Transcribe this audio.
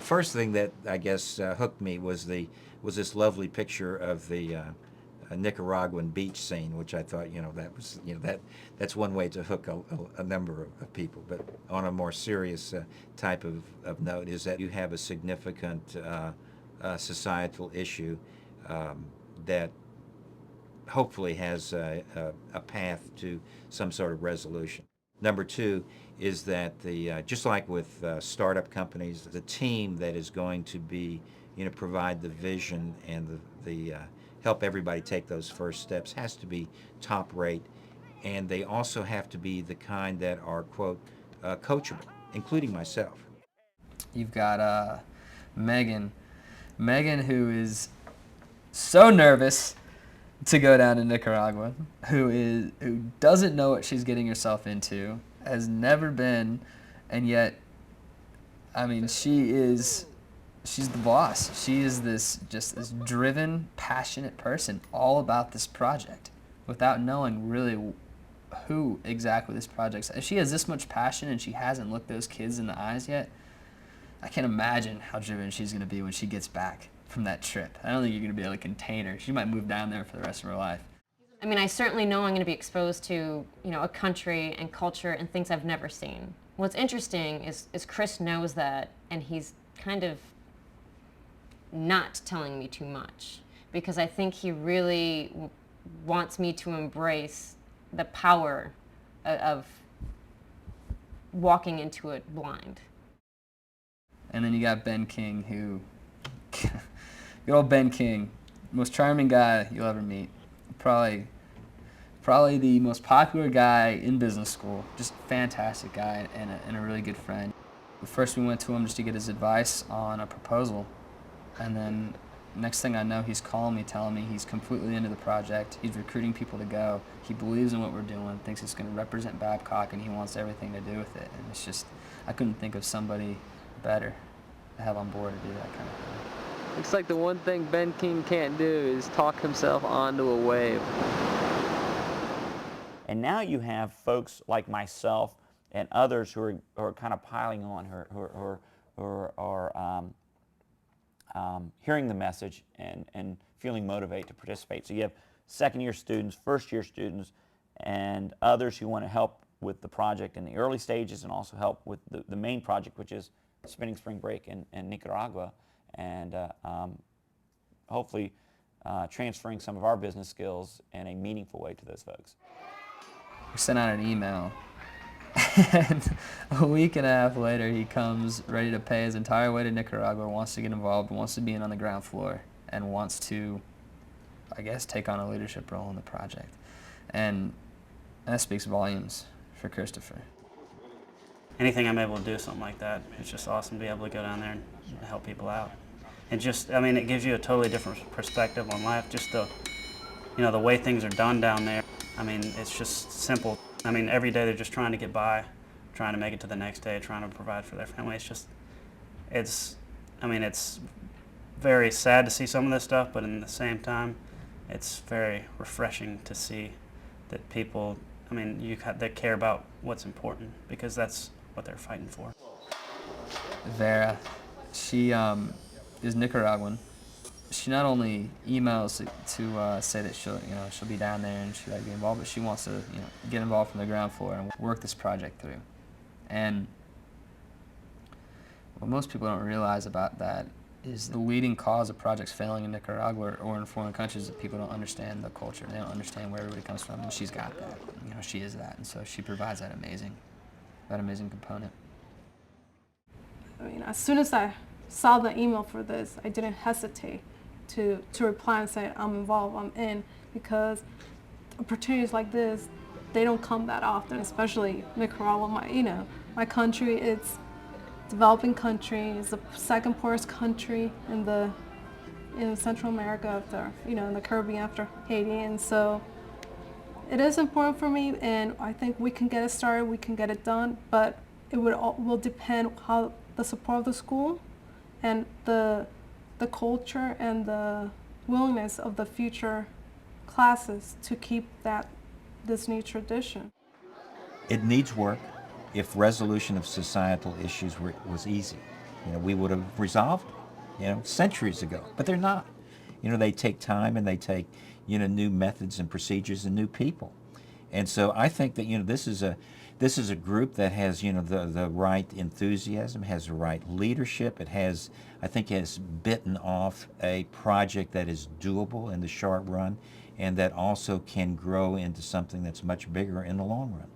first thing that I guess hooked me was this lovely picture of the Nicaraguan beach scene, which I thought, that was, that's one way to hook a number of people. But on a more serious type of note, is that you have a significant societal issue that hopefully has a path to some sort of resolution. Number two is that just like with startup companies, the team that is going to be, provide the vision and the help everybody take those first steps has to be top rate, and they also have to be the kind that are, quote, coachable, including myself. You've got Megan, who is so nervous to go down to Nicaragua, who doesn't know what she's getting herself into, has never been, and yet, I mean, she's the boss. She is this driven, passionate person, all about this project, without knowing really who exactly this project's. If she has this much passion and she hasn't looked those kids in the eyes yet, I can't imagine how driven she's going to be when she gets back from that trip. I don't think you're going to be able to contain her. She might move down there for the rest of her life. I mean, I certainly know I'm going to be exposed to, a country and culture and things I've never seen. What's interesting is Chris knows that, and he's kind of not telling me too much, because I think he really wants me to embrace the power of walking into it blind. And then you got Ben King, who, good old Ben King, most charming guy you'll ever meet. Probably the most popular guy in business school. Just a fantastic guy and a really good friend. First we went to him just to get his advice on a proposal. And then next thing I know, he's calling me, telling me he's completely into the project. He's recruiting people to go. He believes in what we're doing, thinks it's going to represent Babcock, and he wants everything to do with it. And it's just, I couldn't think of somebody better to have on board to do that kind of thing. Looks like the one thing Ben King can't do is talk himself onto a wave. And now you have folks like myself and others who are kind of piling on, who are hearing the message and feeling motivated to participate. So you have second-year students, first-year students, and others who want to help with the project in the early stages and also help with the main project, which is spending spring break in Nicaragua, and hopefully transferring some of our business skills in a meaningful way to those folks. We sent out an email, and a week and a half later he comes ready to pay his entire way to Nicaragua, wants to get involved, wants to be in on the ground floor, and wants to, I guess, take on a leadership role in the project. And that speaks volumes for Christopher. Anything I'm able to do something like that, it's just awesome to be able to go down there and help people out. And just, I mean, it gives you a totally different perspective on life, just the way things are done down there. I mean, it's just simple. I mean, every day they're just trying to get by, trying to make it to the next day, trying to provide for their family. It's very sad to see some of this stuff, but in the same time, it's very refreshing to see that people, I mean, they care about what's important, because that's what they're fighting for. Vera, she is Nicaraguan. She not only emails to say that she'll be down there and she'd like to be involved, but she wants to get involved from the ground floor and work this project through. And what most people don't realize about that is the leading cause of projects failing in Nicaragua or in foreign countries is that people don't understand the culture. They don't understand where everybody comes from, and she's got that. She is that, and so she provides that amazing component. I mean, as soon as I saw the email for this, I didn't hesitate to reply and say, I'm involved, I'm in, because opportunities like this, they don't come that often, especially Nicaragua. My country, it's a developing country, it's the second poorest country in Central America after, in the Caribbean after Haiti, and so it is important for me, and I think we can get it started, we can get it done, but it will depend how the support of the school and the culture and the willingness of the future classes to keep this new tradition. It needs work. If resolution of societal issues was easy, You know, we would have resolved, you know, centuries ago, but they're not. You know, they take time and they take, you know, new methods and procedures and new people. And so I think that, you know, this is a group that has, you know, the right enthusiasm, has the right leadership. It has, I think, has bitten off a project that is doable in the short run and that also can grow into something that's much bigger in the long run.